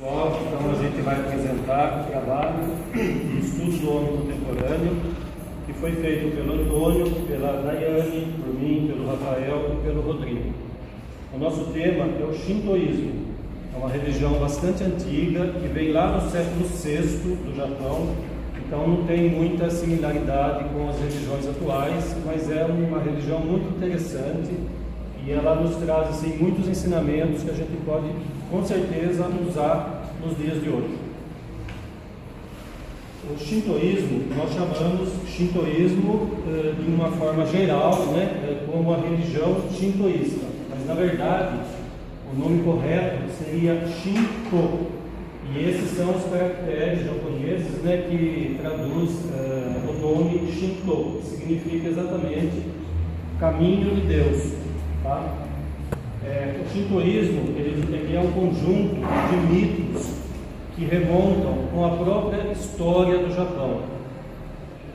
Pessoal, então a gente vai apresentar o trabalho de estudo do homem contemporâneo que foi feito pelo Antônio, pela Daiane, por mim, pelo Rafael e pelo Rodrigo. O nosso tema é o Shintoísmo. É uma religião bastante antiga que veio lá no século VI do Japão, então não tem muita similaridade com as religiões atuais, mas é uma religião muito interessante e ela nos traz assim, muitos ensinamentos que a gente pode com certeza usar nos dias de hoje. O Shintoísmo, nós chamamos Shintoísmo de uma forma geral, como a religião shintoísta, mas na verdade o nome correto seria Shinto, e esses são os caracteres japoneses que traduz o nome Shinto, que significa exatamente caminho de Deus. Tá? O Shintoísmo ele é um conjunto de mitos que remontam com a própria história do Japão,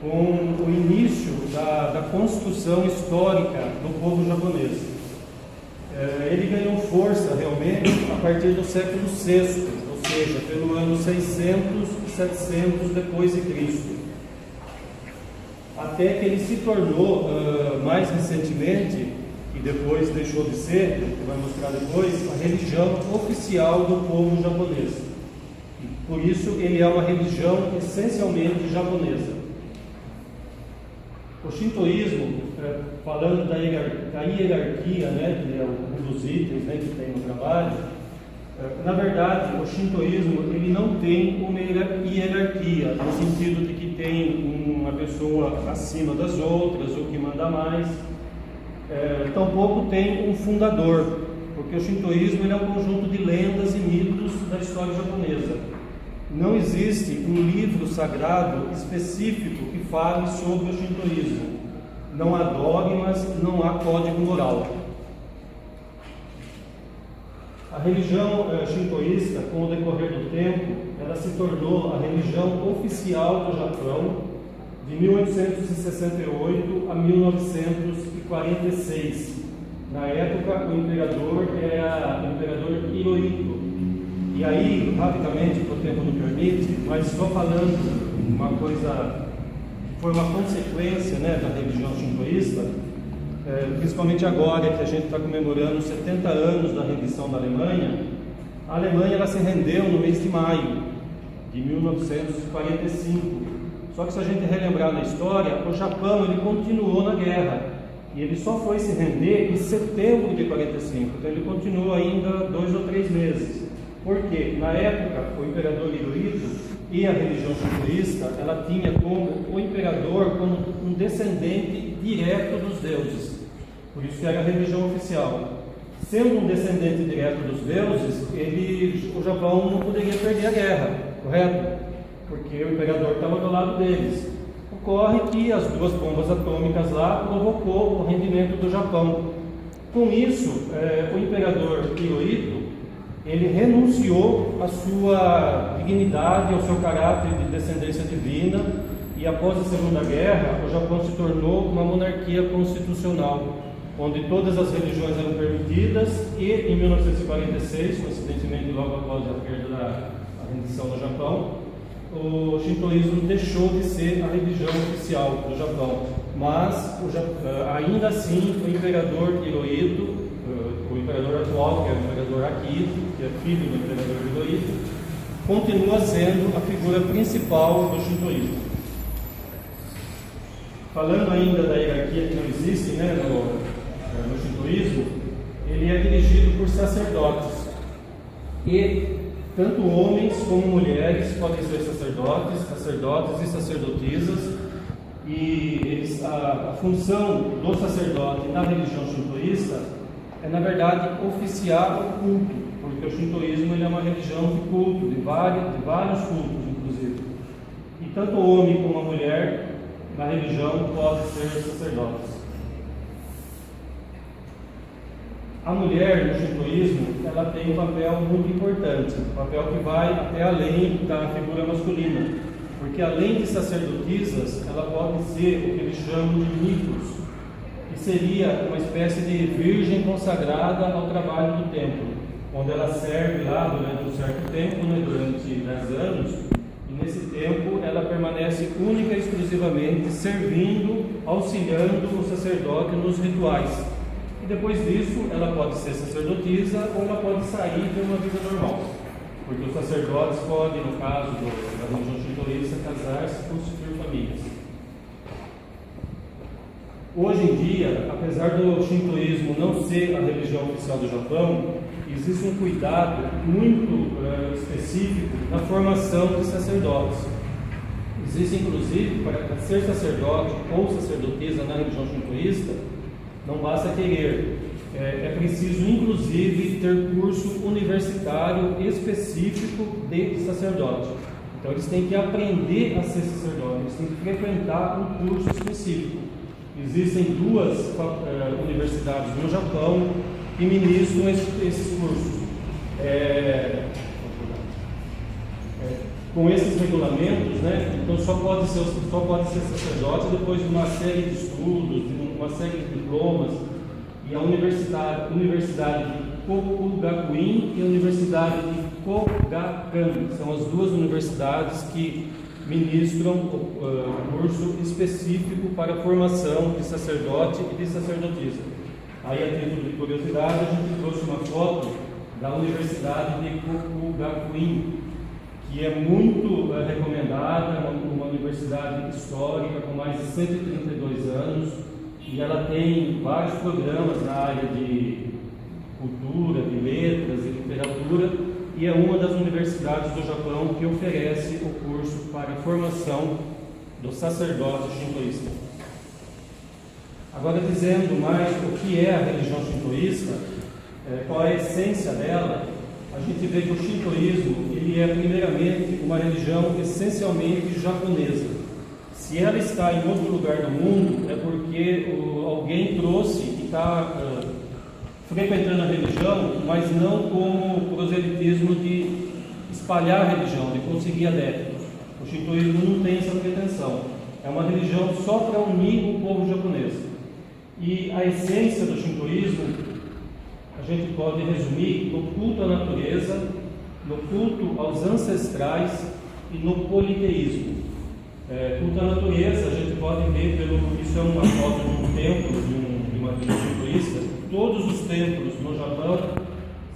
com o início da construção histórica do povo japonês. Ele ganhou força realmente a partir do século VI, ou seja, pelo ano 600 e 700 depois de Cristo, até que ele se tornou mais recentemente, e depois deixou de ser, que vai mostrar depois, a religião oficial do povo japonês. E por isso ele é uma religião essencialmente japonesa. O Shintoísmo, falando da hierarquia, que é um dos itens que tem no trabalho, na verdade o Shintoísmo ele não tem uma hierarquia, no sentido de que tem uma pessoa acima das outras, ou que manda mais. Tampouco tem um fundador, porque o Shintoísmo ele é um conjunto de lendas e mitos da história japonesa. Não existe um livro sagrado específico que fale sobre o Shintoísmo. Não há dogmas, não há código moral. A religião shintoísta, com o decorrer do tempo, ela se tornou a religião oficial do Japão de 1868 a 1946. Na época, o imperador era o imperador Hirohito. E aí, rapidamente, porque o tempo não permite, mas só falando uma coisa que foi uma consequência da religião shintoísta, principalmente agora que a gente está comemorando 70 anos da rendição da Alemanha. A Alemanha ela se rendeu no mês de maio de 1945. Só que se a gente relembrar na história, o Japão ele continuou na guerra e ele só foi se render em setembro de 45. Então ele continuou ainda 2 ou 3 meses. Porque na época o imperador Hirohito e a religião shintoísta ela tinha como o imperador como um descendente direto dos deuses. Por isso que era a religião oficial. Sendo um descendente direto dos deuses, o Japão não poderia perder a guerra, correto? Porque o imperador estava do lado deles. Ocorre que as 2 bombas atômicas lá provocou o rendimento do Japão. Com isso, o imperador Hirohito ele renunciou à sua dignidade, ao seu caráter de descendência divina, e após a Segunda Guerra, o Japão se tornou uma monarquia constitucional, onde todas as religiões eram permitidas, e em 1946, coincidentemente logo após a perda da rendição do Japão, o shintoísmo deixou de ser a religião oficial do Japão, mas ainda assim o imperador Hirohito, o imperador atual, que é o imperador Akihito, que é filho do imperador Hirohito, continua sendo a figura principal do shintoísmo. Falando ainda da hierarquia que não existe no shintoísmo, ele é dirigido por sacerdotes, e tanto homens como mulheres podem ser sacerdotes e sacerdotisas, e a função do sacerdote na religião shintoísta é, na verdade, oficiar o culto, porque o shintoísmo ele é uma religião de culto, de vários cultos, inclusive. E tanto o homem como a mulher na religião podem ser sacerdotes. A mulher no shintoísmo ela tem um papel muito importante, um papel que vai até além da figura masculina, porque além de sacerdotisas, ela pode ser o que eles chamam de mitos, que seria uma espécie de virgem consagrada ao trabalho do templo, onde ela serve lá durante um certo tempo, né, durante 10 anos, e nesse tempo ela permanece única e exclusivamente servindo, auxiliando o sacerdote nos rituais. E depois disso ela pode ser sacerdotisa ou ela pode sair e ter uma vida normal, porque os sacerdotes podem, no caso da religião shintoísta, casar-se e constituir famílias. Hoje em dia, apesar do shintoísmo não ser a religião oficial do Japão, existe um cuidado muito específico na formação de sacerdotes. Existe, inclusive, para ser sacerdote ou sacerdotisa na religião shintoísta, não basta querer, é preciso, inclusive, ter curso universitário específico de sacerdote. Então, eles têm que aprender a ser sacerdote, eles têm que frequentar um curso específico. Existem 2 universidades no Japão que ministram esses cursos. Com esses regulamentos, né, então só pode ser sacerdote depois de uma série de estudos, de uma série de diplomas, e a universidade de Kokugakuin e a Universidade de Kogakukan são as 2 universidades que ministram o curso específico para a formação de sacerdote e de sacerdotisa. Aí, a título de curiosidade, a gente trouxe uma foto da Universidade de Kokugakuin, que é muito recomendada, uma universidade histórica com mais de 132 anos, e ela tem vários programas na área de cultura, de letras e literatura, e é uma das universidades do Japão que oferece o curso para a formação do sacerdote shintoísta. Agora, dizendo mais o que é a religião shintoísta, qual é a essência dela, a gente vê que o shintoísmo ele é primeiramente uma religião essencialmente japonesa. Se ela está em outro lugar do mundo, é porque alguém trouxe e está frequentando a religião, mas não como proselitismo de espalhar a religião, de conseguir adeptos. O shintoísmo não tem essa pretensão. É uma religião só para unir o povo japonês. E a essência do shintoísmo a gente pode resumir no culto à natureza, no culto aos ancestrais e no politeísmo. Culto à natureza, a gente pode ver isso é uma foto de um templo, de uma religião shintoísta. Todos os templos no Japão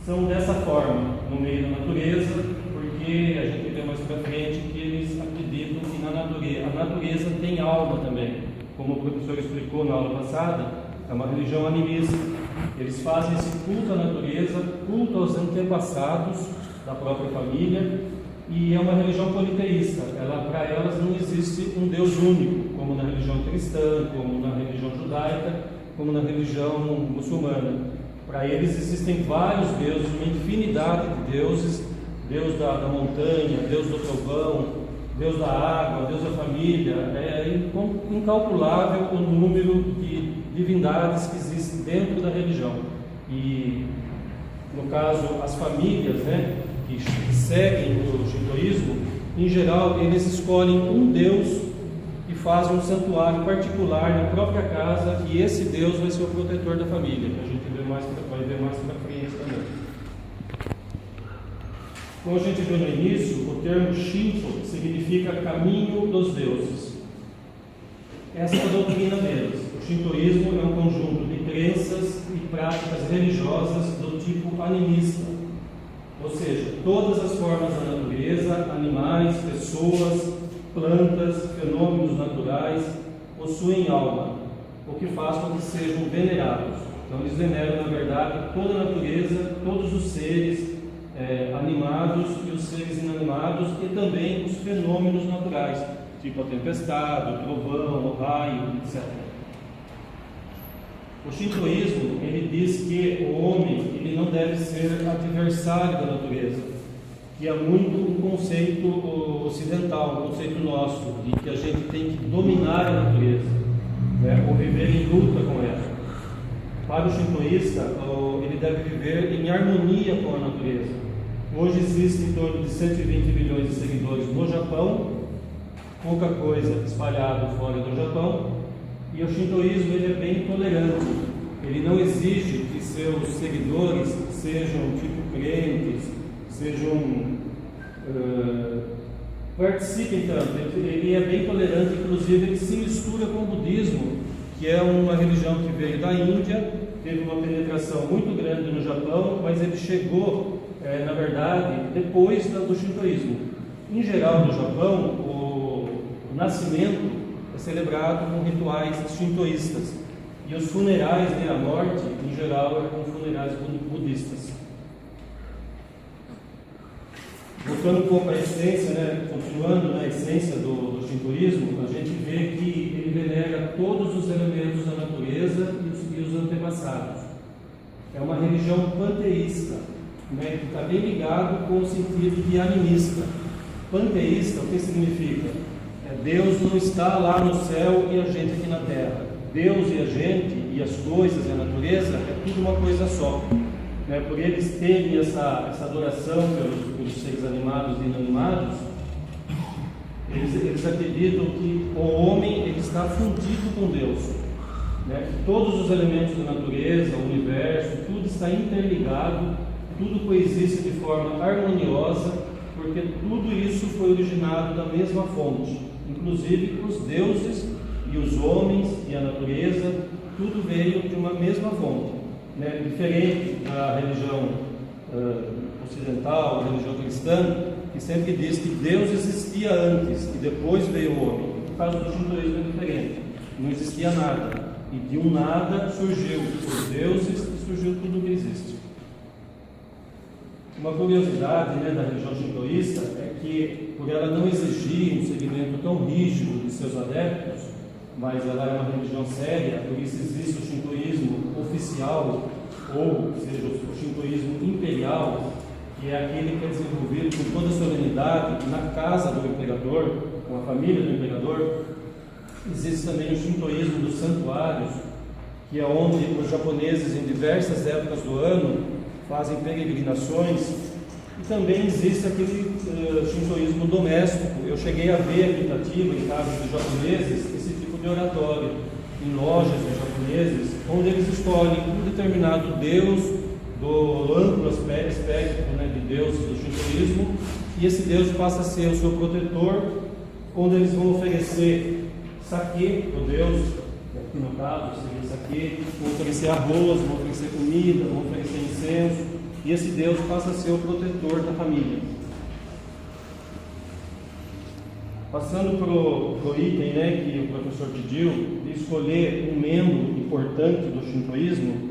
são dessa forma, no meio da natureza, porque a gente vê mais para frente que eles acreditam que a natureza tem alma também. Como o professor explicou na aula passada, é uma religião animista. Eles fazem esse culto à natureza, culto aos antepassados da própria família, e é uma religião politeísta. Para elas não existe um Deus único, como na religião cristã, como na religião judaica, como na religião muçulmana. Para eles existem vários deuses, uma infinidade de deuses: Deus da montanha, Deus do trovão, Deus da água, Deus da família. É incalculável o número de divindades que existem dentro da religião. E, no caso, as famílias, né, que seguem o shintoísmo, em geral, eles escolhem um Deus e fazem um santuário particular na própria casa, e esse Deus vai ser o protetor da família, que a gente vai ver mais para frente também. Como a gente viu no início, o termo Shinto significa caminho dos deuses. Essa é a doutrina deles. O shintoísmo é um conjunto de crenças e práticas religiosas do tipo animista, ou seja, todas as formas da natureza, animais, pessoas, plantas, fenômenos naturais, possuem alma, o que faz com que sejam venerados. Então eles veneram, na verdade, toda a natureza, todos os seres animados e os seres inanimados, e também os fenômenos naturais, tipo a tempestade, o trovão, o raio, etc. O shintoísmo, ele diz que o homem ele não deve ser adversário da natureza, que é muito um conceito ocidental, um conceito nosso, de que a gente tem que dominar a natureza, né, ou viver em luta com ela. Para o shintoísta, ele deve viver em harmonia com a natureza. Hoje existem em torno de 120 milhões de seguidores no Japão, pouca coisa espalhada fora do Japão, e o shintoísmo ele é bem tolerante. Ele não exige que seus seguidores sejam tipo crentes, participem tanto. Ele é bem tolerante, inclusive ele se mistura com o budismo, que é uma religião que veio da Índia, teve uma penetração muito grande no Japão, mas ele chegou, na verdade, depois do shintoísmo. Em geral, no Japão, o nascimento é celebrado com rituais shintoístas, e os funerais, a morte, em geral, é com funerais budistas. Voltando um pouco à essência, continuando na essência do shintoísmo, a gente vê que ele venera todos os elementos da natureza e os antepassados. É uma religião panteísta, que está bem ligado com o sentido de animista. Panteísta, o que significa? Deus não está lá no céu e a gente aqui na terra. Deus e a gente, e as coisas e a natureza, é tudo uma coisa só. Por eles terem essa adoração pelos seres animados e inanimados, eles acreditam que o homem ele está fundido com Deus. Todos os elementos da natureza, o universo, tudo está interligado, tudo coexiste de forma harmoniosa, porque tudo isso foi originado da mesma fonte. Inclusive os deuses e os homens e a natureza, tudo veio de uma mesma fonte. Diferente da religião ocidental, da religião cristã, que sempre diz que Deus existia antes e depois veio o homem. No caso do shintoísmo é diferente, não existia nada, e de um nada surgiu os deuses e surgiu tudo que existe. Uma curiosidade da religião shintoísta é que, por ela não exigir um segmento tão rígido de seus adeptos, mas ela é uma religião séria, por isso existe o shintoísmo oficial, ou seja, o shintoísmo imperial, que é aquele que é desenvolvido com toda a solenidade na casa do imperador, com a família do imperador. Existe também o shintoísmo dos santuários, que é onde os japoneses, em diversas épocas do ano, fazem peregrinações. E também existe aquele shintoísmo doméstico. Eu cheguei a ver aqui em Itatiba, em casas dos japoneses, esse tipo de oratório, em lojas dos japoneses, onde eles escolhem um determinado deus do amplo espectro de deuses do shintoísmo, e esse deus passa a ser o seu protetor, onde eles vão oferecer sake para o deus, aqui no caso seria sake, vão oferecer arroz, vão oferecer comida, vão oferecer incenso, e esse deus passa a ser o protetor da família. Passando para o item que o professor pediu, de escolher um membro importante do shintoísmo,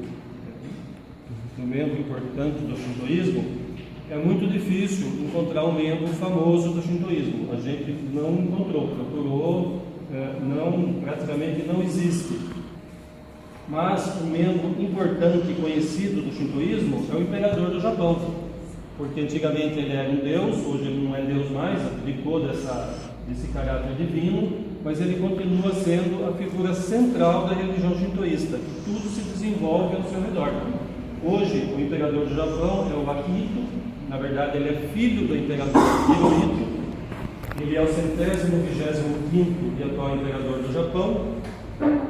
é muito difícil encontrar um membro famoso do shintoísmo. A gente não encontrou, procurou, praticamente não existe. Mas um membro importante e conhecido do shintoísmo é o imperador do Japão, porque antigamente ele era um deus, hoje ele não é deus mais, abdicou desse caráter divino, mas ele continua sendo a figura central da religião shintoísta. Tudo se desenvolve ao seu redor. Hoje, o imperador do Japão é o Akihito. Na verdade, ele é filho do imperador Hirohito. Ele é o 125º e atual imperador do Japão.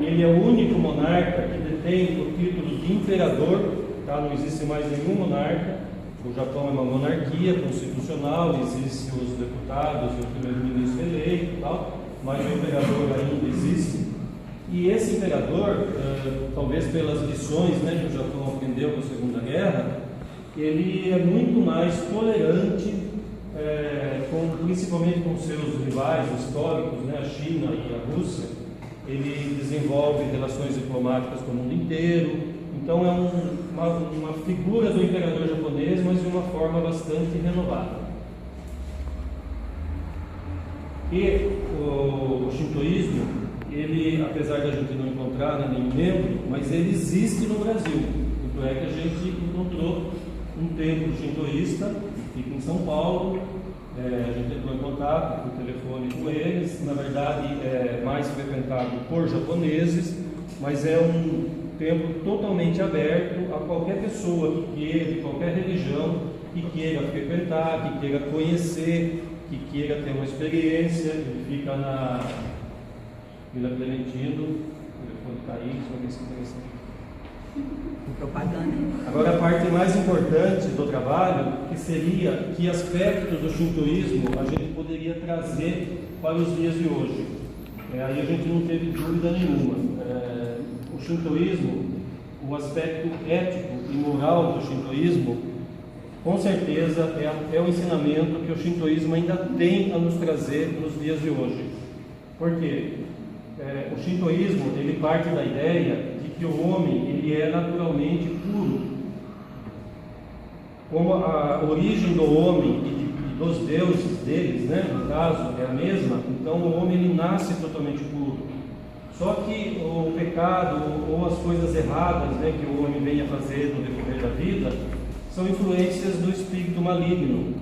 Ele é o único monarca que detém o título de imperador. Não existe mais nenhum monarca. O Japão é uma monarquia constitucional, existem os deputados, o primeiro-ministro eleito e tal, mas o imperador ainda existe. E esse imperador, talvez pelas lições que o Japão aprendeu com a Segunda Guerra, ele é muito mais tolerante, principalmente com seus rivais históricos, a China e a Rússia. Ele desenvolve relações diplomáticas com o mundo inteiro. Então é uma figura do imperador japonês, mas de uma forma bastante renovada. E o shintoísmo, ele, apesar de a gente não encontrar nenhum membro, mas ele existe no Brasil. Tanto é que a gente encontrou um templo shintoísta, que fica em São Paulo. A gente entrou em contato por telefone com eles. Na verdade, é mais frequentado por japoneses, mas é um templo totalmente aberto a qualquer pessoa que queira, de qualquer religião, que queira frequentar, que queira conhecer, que queira ter uma experiência. Ele fica na Vila Clementino, o telefone está aí, se alguém se interessar. Propaganda. Agora, a parte mais importante do trabalho, que seria que aspectos do shintoísmo a gente poderia trazer para os dias de hoje. Aí a gente não teve dúvida nenhuma. O shintoísmo, o aspecto ético e moral do shintoísmo, com certeza é o ensinamento que o shintoísmo ainda tem a nos trazer nos dias de hoje. Por quê? O shintoísmo, ele parte da ideia de que o homem ele é naturalmente puro. Como a origem do homem e dos deuses deles, né, no caso, é a mesma, então o homem ele nasce totalmente puro. Só que o pecado ou as coisas erradas, né, que o homem vem a fazer no decorrer da vida são influências do espírito maligno.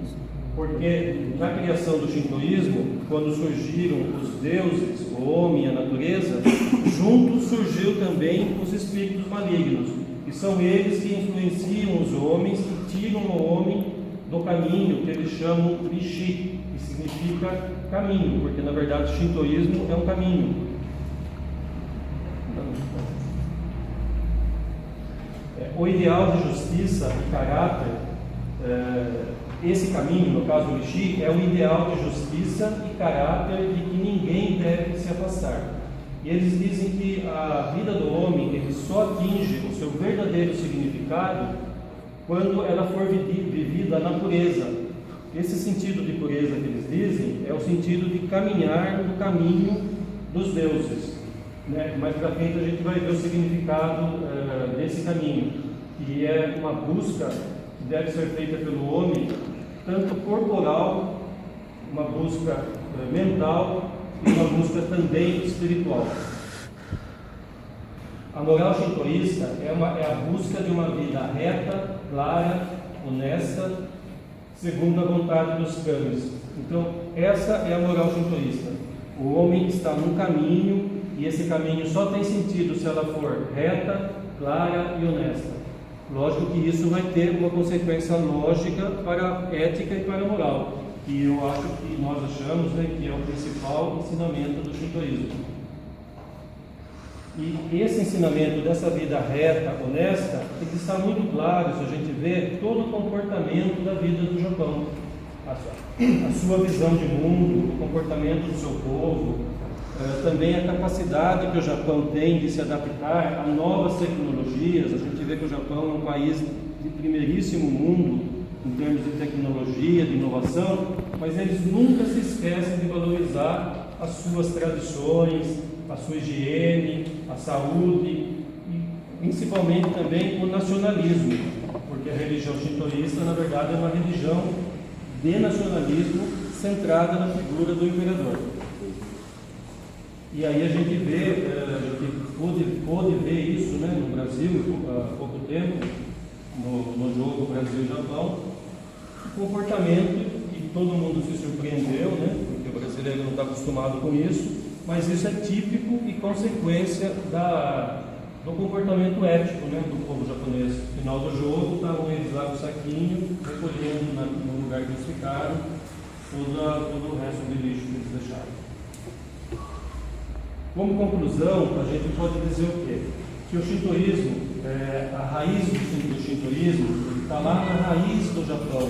Porque na criação do shintoísmo, quando surgiram os deuses, o homem e a natureza, juntos surgiu também os espíritos malignos, e são eles que influenciam os homens e tiram o homem do caminho que eles chamam Rishi, que significa caminho, porque na verdade o shintoísmo é um caminho. O ideal de justiça e caráter, esse caminho, no caso do Rishi, é o ideal de justiça e caráter de que ninguém deve se afastar. E eles dizem que a vida do homem ele só atinge o seu verdadeiro significado quando ela for vivida na pureza. Esse sentido de pureza que eles dizem é o sentido de caminhar no caminho dos deuses. Mais para frente a gente vai ver o significado desse caminho, que é uma busca que deve ser feita pelo homem, tanto corporal, uma busca mental e uma busca também espiritual. A moral shintoísta é a busca de uma vida reta, clara, honesta, segundo a vontade dos kamis. Então, essa é a moral shintoísta. O homem está num caminho e esse caminho só tem sentido se ela for reta, clara e honesta. Lógico que isso vai ter uma consequência lógica para a ética e para a moral, que eu acho que nós achamos, que é o principal ensinamento do shintoísmo. E esse ensinamento dessa vida reta, honesta, ele está muito claro se a gente vê todo o comportamento da vida do Japão, a sua visão de mundo, o comportamento do seu povo, também a capacidade que o Japão tem de se adaptar a novas tecnologias. A gente vê que o Japão é um país de primeiríssimo mundo em termos de tecnologia, de inovação, mas eles nunca se esquecem de valorizar as suas tradições, a sua higiene, a saúde e principalmente também o nacionalismo, porque a religião shintoísta na verdade é uma religião de nacionalismo centrada na figura do imperador. E aí a gente vê, a gente pôde ver isso no Brasil há pouco tempo, no jogo Brasil-Japão, o comportamento que todo mundo se surpreendeu, porque o brasileiro não está acostumado com isso, mas isso é típico e consequência do comportamento ético do povo japonês. No final do jogo, estavam eles lá com o saquinho, recolhendo no lugar que eles ficaram todo o resto de lixo que eles deixaram. Como conclusão, a gente pode dizer o quê? Que o shintoísmo, a raiz do shintoísmo, está lá na raiz do Japão,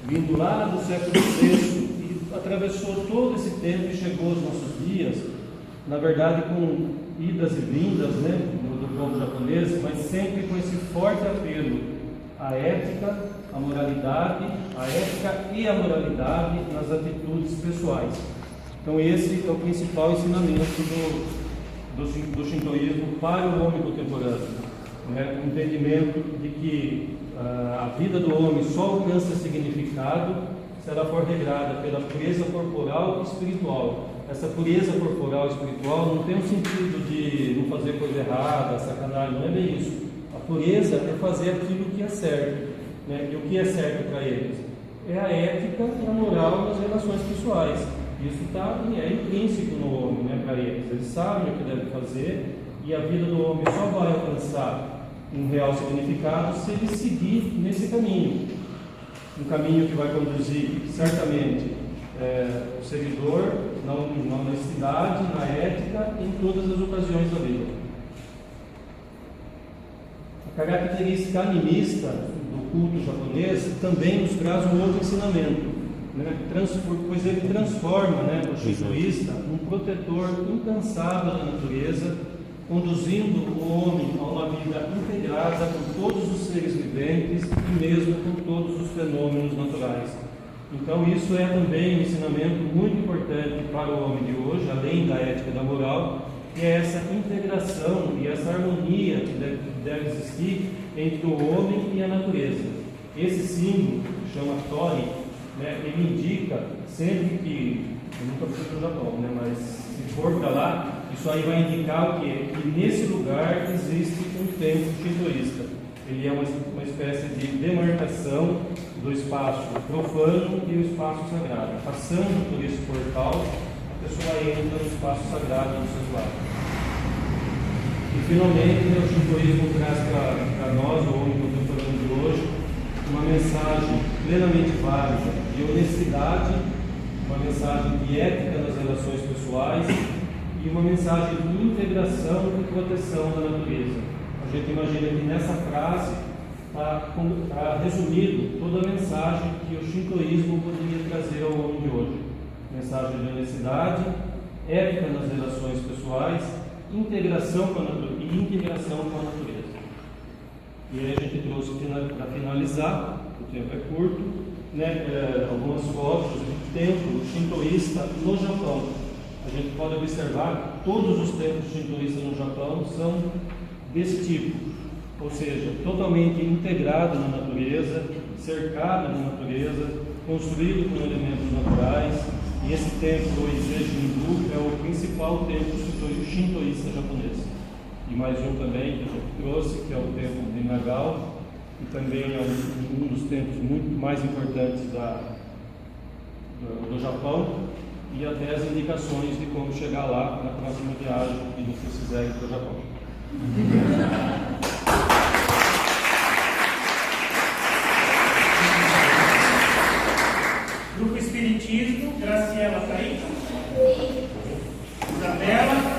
vindo lá do século VI e atravessou todo esse tempo e chegou aos nossos dias, na verdade com idas e vindas do povo japonês, mas sempre com esse forte apelo à ética, à moralidade, à ética e à moralidade nas atitudes pessoais. Então esse é o principal ensinamento do shintoísmo para o homem contemporâneo, o entendimento de que a vida do homem só alcança significado se ela for regrada pela pureza corporal e espiritual. Essa pureza corporal e espiritual não tem um sentido de não fazer coisa errada, sacanagem, não é bem isso. A pureza é fazer aquilo que é certo, e o que é certo para eles? É a ética e a moral das relações pessoais. Isso é intrínseco no homem, para eles. Eles sabem o que devem fazer e a vida do homem só vai alcançar um real significado se ele seguir nesse caminho. Um caminho que vai conduzir, certamente, o seguidor na honestidade, na ética, em todas as ocasiões da vida. A característica animista do culto japonês também nos traz um outro ensinamento, né? Pois ele transforma, né, o shintoísta um protetor incansável da natureza, conduzindo o homem a uma vida integrada com todos os seres viventes e mesmo com todos os fenômenos naturais. Então isso é também um ensinamento muito importante para o homem de hoje, além da ética e da moral, que é essa integração e essa harmonia que deve existir entre o homem e a natureza. Esse símbolo, que chama Tori, né, ele indica sempre que, eu nunca fui para o Japão, né, mas se for para lá, isso aí vai indicar o quê? Que nesse lugar existe um templo shintoísta. Ele é uma espécie de demarcação do espaço profano e o espaço sagrado. Passando por esse portal, a pessoa entra no espaço sagrado do santuário. E finalmente, o shintoísmo traz para nós, o homem contemporâneo de hoje, uma mensagem plenamente válida de honestidade, uma mensagem de ética nas relações pessoais e uma mensagem de integração e proteção da natureza. A gente imagina que nessa frase está resumido toda a mensagem que o shintoísmo poderia trazer ao homem de hoje. Mensagem de honestidade, ética nas relações pessoais, integração com a natureza. E aí a gente trouxe para finalizar, o tempo é curto, né, algumas fotos do templo shintoísta no Japão. A gente pode observar que todos os templos shintoístas no Japão são desse tipo, ou seja, totalmente integrado na natureza, cercado na natureza, construído com elementos naturais. E esse templo, o Ise-Jingu, é o principal templo shintoísta japonês. E mais um também que a gente trouxe, que é o templo de Nagao, que também é um dos templos muito mais importantes do Japão, e até as indicações de como chegar lá na próxima viagem que vocês fizerem para o Japão. Grupo Espiritismo, Graciela tá aí? Isabela.